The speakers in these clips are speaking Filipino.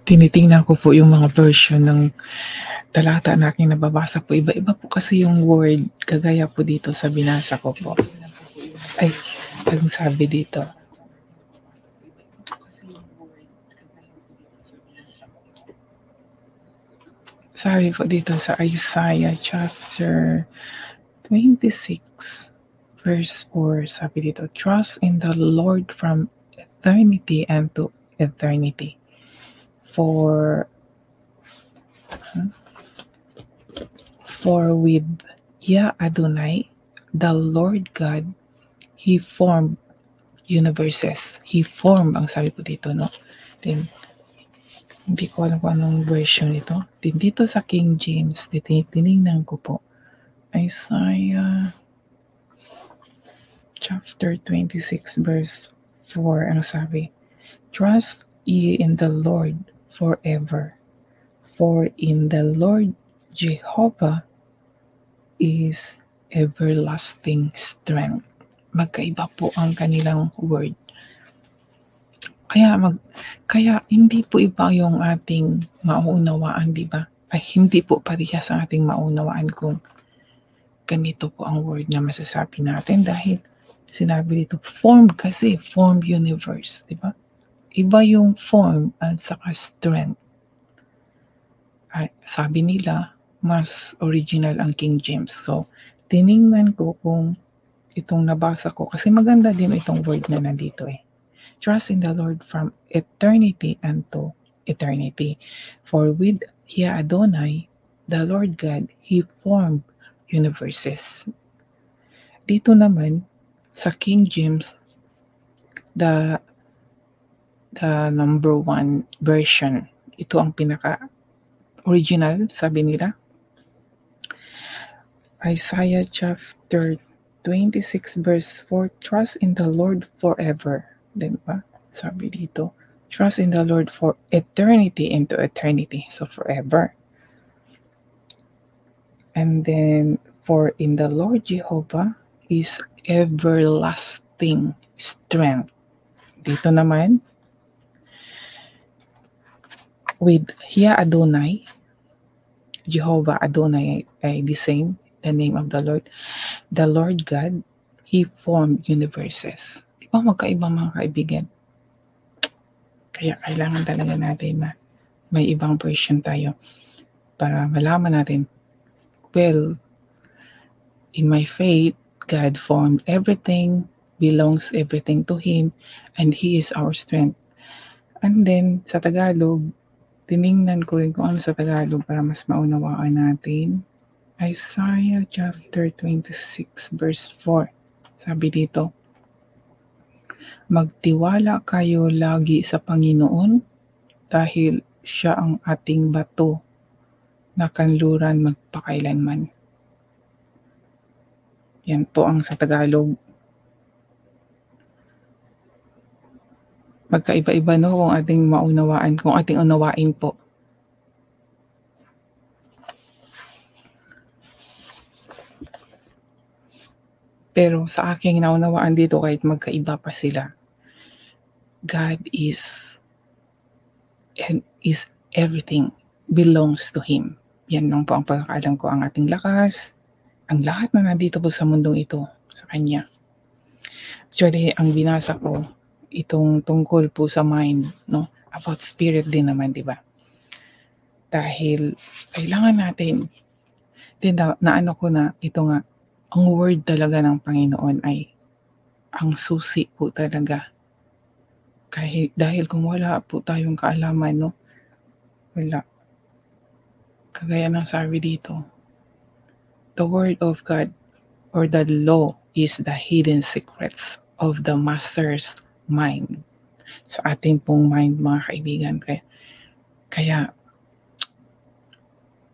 Tinitingnan ko po yung mga version ng talata na aking nababasa po. Iba-iba po kasi yung word, kagaya po dito sa binasa ko po. Ay, ang sabi dito. Sabi po dito sa Isaiah chapter 26 verse 4, sabi dito, trust in the Lord from eternity and to eternity. For with Yah Adonai, the Lord God, He formed universes. He formed, ang sabi po dito, no? Then, hindi ko alam kung anong version ito. Then, dito sa King James, tinignan ko po. Isaiah chapter 26 verse 4, ang sabi, trust ye in the Lord forever, for in the Lord Jehovah is everlasting strength. Magkaiba po ang kanilang word. Kaya hindi po iba yung ating mauunawaan, di ba? Ay, hindi po parehas ang ating maunawaan kung ganito po ang word na masasabi natin dahil sinabi dito, form kasi, form universe, di ba? Iba yung form at saka strength. Ay, sabi nila, mas original ang King James. So, tiningnan ko kung itong nabasa ko, kasi maganda din itong word na nandito eh. Trust in the Lord from eternity unto eternity. For with Yah Adonai, the Lord God, He formed universes. Dito naman, sa King James, the number one version, ito ang pinaka-original, sabi nila. Isaiah chapter 26 verse 4, trust in the Lord forever. Diba? Sabi dito, trust in the Lord for eternity into eternity. So forever. And then, for in the Lord Jehovah is everlasting strength. Dito naman, with Yah Adonai, Jehovah Adonai ay the same, the name of the Lord God, He formed universes. Di ba magkaiba mga kaibigan? Kaya kailangan talaga natin na may ibang version tayo para malaman natin, well, in my faith, God formed everything, belongs everything to Him, and He is our strength. And then, sa Tagalog, tiningnan ko rin kung ano sa Tagalog para mas maunawaan natin. Isaiah chapter 26 verse 4. Sabi dito, magtiwala kayo lagi sa Panginoon dahil siya ang ating bato na kanluran magpakailanman. Yan po ang sa Tagalog. Magkaiba-iba no kung ating maunawaan, kung ating unawain po. Pero sa aking naunawaan dito, kahit magkaiba pa sila, God is everything belongs to Him. Yan lang po ang pagkakaalam ko, ang ating lakas, ang lahat na nandito po sa mundong ito, sa Kanya. Actually, ang binasa ko, itong tungkol po sa mind, no? About spirit din naman, di ba? Dahil kailangan natin, naano ko na, ito nga, ang word talaga ng Panginoon ay ang susi po talaga. Dahil kung wala po tayong kaalaman, no? Wala. Kagaya ng sabi dito, the word of God or the law is the hidden secrets of the master's mind. Sa ating pong mind, mga kaibigan. Kaya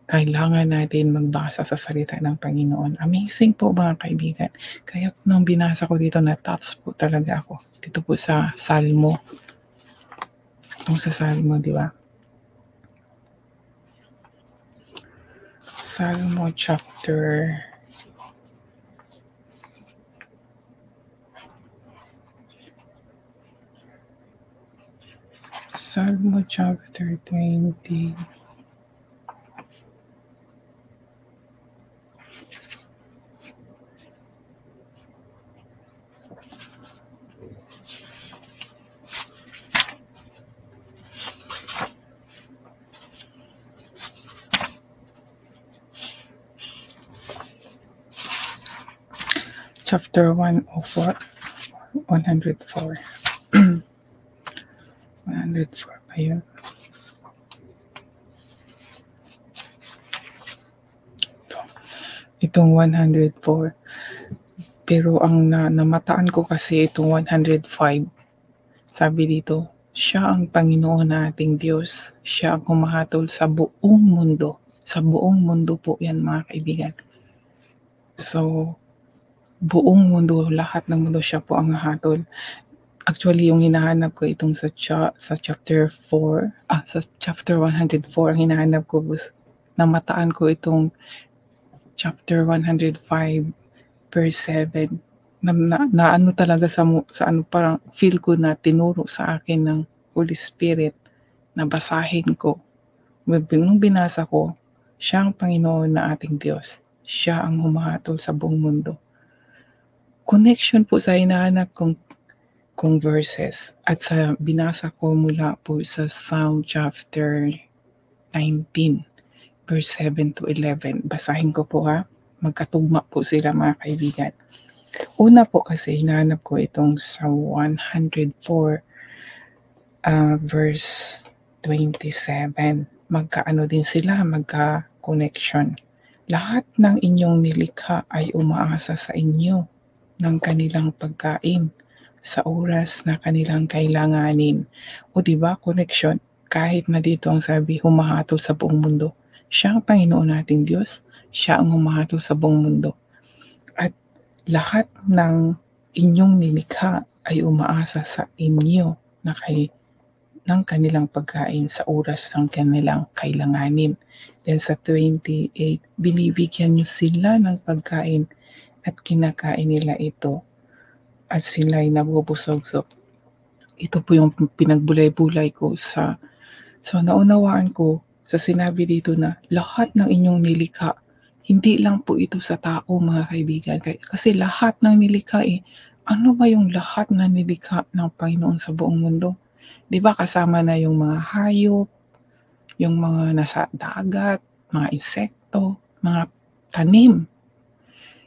kailangan natin magbasa sa salita ng Panginoon. Amazing po mga kaibigan. Kaya nung binasa ko dito, na-touch po talaga ako. Dito po sa Salmo. Itong sa Salmo, di ba? Salmo chapter Salmo chapter 20. Chapter 104. 104. 104 pa yun. Itong 104. Pero ang namataan ko kasi itong 105. Sabi dito, siya ang Panginoon na ating Diyos. Siya ang humahatol sa buong mundo. Sa buong mundo po yan, mga kaibigan. So, buong mundo, lahat ng mundo, siya po ang hahatol. Actually, yung hinahanap ko itong sa chapter 4, sa chapter 104, ang hinahanap ko was, namataan ko itong chapter 105, verse 7. Na ano talaga sa ano, parang feel ko na tinuro sa akin ng Holy Spirit na basahin ko. Nung binasa ko, siya ang Panginoon na ating Diyos. Siya ang humahatol sa buong mundo. Connection po sa hinahanap kong verses at sa binasa ko mula po sa Psalm chapter 19, verse 7 to 11. Basahin ko po ha. Magkatugma po sila, mga kaibigan. Una po kasi hinahanap ko itong sa 104 verse 27. Magkaano din sila, magka-connection. Lahat ng inyong nilikha ay umaasa sa inyo ng kanilang pagkain sa oras na kanilang kailanganin. O diba, connection, kahit na dito ang sabi, humahatol sa buong mundo. Siya ang Panginoon nating Diyos, siya ang humahatol sa buong mundo. At lahat ng inyong nilikha ay umaasa sa inyo na ng kanilang pagkain sa oras ng kanilang kailanganin. Then sa 28, binibigyan nyo sila ng pagkain at kinakain nila ito at sila ay nabubusog. So, ito po yung pinagbulay-bulay ko so naunawaan ko sa sinabi dito na lahat ng inyong nilikha, hindi lang po ito sa tao, mga kaibigan. Kasi lahat ng nilikha ano ba yung lahat na nilikha ng Panginoon sa buong mundo? Di ba kasama na yung mga hayop, yung mga nasa dagat, mga insekto, mga tanim.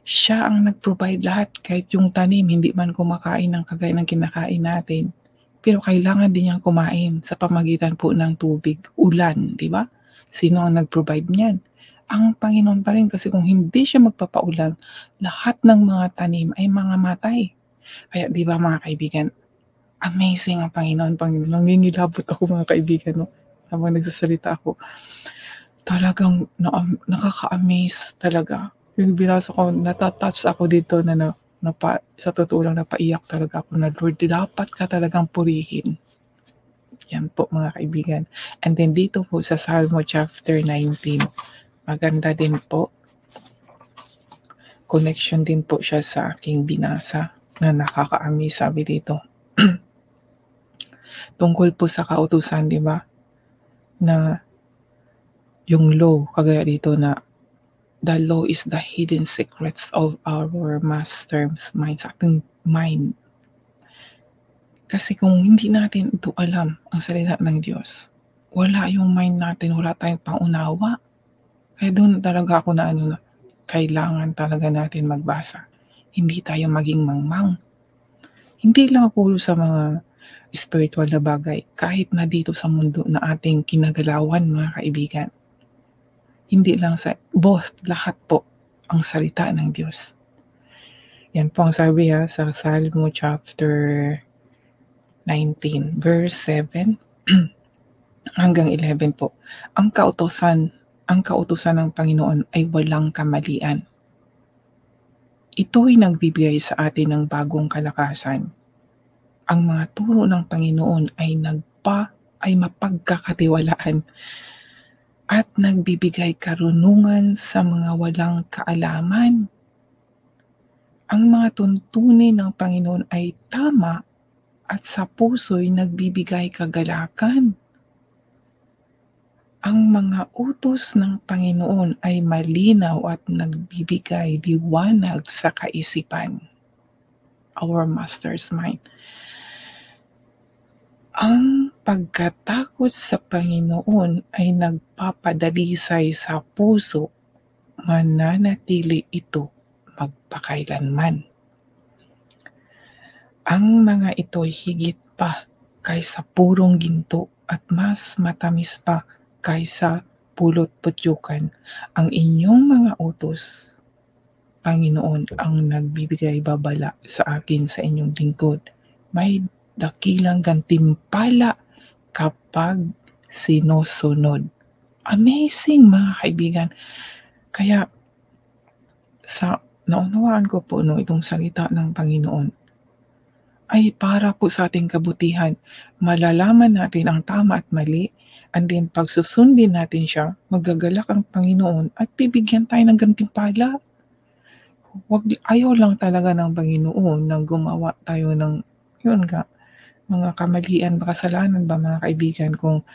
Siya ang nag-provide lahat, kahit yung tanim, hindi man kumakain ng kagaya ng kinakain natin. Pero kailangan din niyang kumain sa pamagitan po ng tubig, ulan, di ba? Sino ang nag-provide niyan? Ang Panginoon pa rin, kasi kung hindi siya magpapaulan, lahat ng mga tanim ay mga matay. Kaya di ba, mga kaibigan, amazing ang Panginoon. Nangingilabot ako, mga kaibigan, no? Habang nagsasalita ako. Talagang nakaka-amaze talaga. Yung binasa ko, natatouch ako dito sa totoo lang napaiyak talaga ako na Lord, dapat ka talagang purihin. Yan po, mga kaibigan. And then dito po sa Salmo chapter 19, maganda din po. Connection din po siya sa aking binasa na nakaka-amaze, sabi dito. Tungkol po sa kautusan, di ba? Na yung law, kagaya dito na the law is the hidden secrets of our master's mind, sa ating mind. Kasi kung hindi natin ito alam, ang salita ng Diyos, wala yung mind natin, wala tayong pangunawa. Kaya doon talaga ako na kailangan talaga natin magbasa. Hindi tayo maging mangmang. Hindi lang puro sa mga spiritual na bagay, kahit na dito sa mundo na ating kinagalawan, mga kaibigan. Hindi lang sa both, lahat po ang salita ng Diyos. Yan po ang sabi sa Salmo chapter 19, verse 7 hanggang 11 po. Ang kautusan ng Panginoon ay walang kamalian. Ito ay nagbibigay sa atin ng bagong kalakasan. Ang mga turo ng Panginoon ay mapagkakatiwalaan at nagbibigay karunungan sa mga walang kaalaman. Ang mga tuntunin ng Panginoon ay tama at sa puso'y nagbibigay kagalakan. Ang mga utos ng Panginoon ay malinaw at nagbibigay liwanag sa kaisipan. Our Master's Mind. Ang pagkatakot sa Panginoon ay nagpapadalisay sa puso, mananatili ito magpakailanman. Ang mga ito'y higit pa kaysa purong ginto at mas matamis pa kaysa pulot putyukan. Ang inyong mga utos, Panginoon, ang nagbibigay babala sa akin sa inyong lingkod. May dakilang gantimpala kapag sinusunod. Amazing, mga kaibigan. Kaya sa naunawaan ko po itong salita ng Panginoon ay para po sa ating kabutihan. Malalaman natin ang tama at mali, and then pag susundin natin siya, magagalak ang Panginoon at bibigyan tayo ng gantimpala. Ayaw lang talaga ng Panginoon nang gumawa tayo ng mga kamalian, kasalanan ba, mga kaibigan. Kung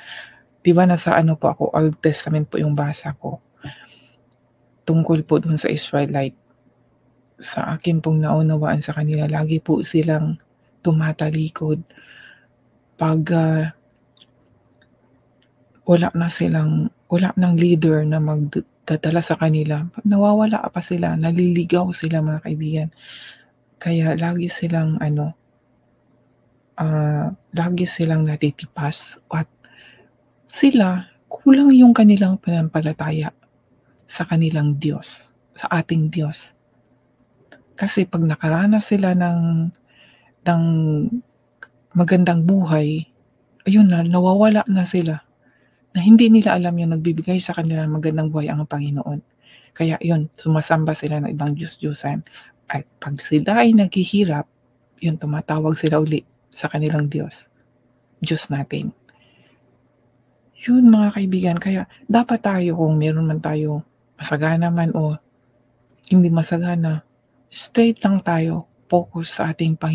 'di ba nasa po ako, Old Testament po yung basa ko. Tungkol po dun sa Israelite. Sa akin pong naunawaan sa kanila, lagi po silang tumatalikod pag wala ng leader na magdadala sa kanila. Pag nawawala pa sila, naliligaw sila, mga kaibigan. Kaya lagi silang natitipas, at sila kulang yung kanilang pananampalataya sa kanilang Diyos, sa ating Diyos. Kasi pag nakaranas sila ng magandang buhay, ayun na, nawawala na sila. Na hindi nila alam yung nagbibigay sa kanila ng magandang buhay ang Panginoon. Kaya yun, sumasamba sila ng ibang Diyos-Diyosan. At pag sila ay naghihirap, yun, tumatawag sila uli sa kanilang Diyos. Diyos natin. Yun, mga kaibigan. Kaya dapat tayo, kung meron man tayo masagana man o hindi masagana, straight lang tayo, focus sa ating Panginoon.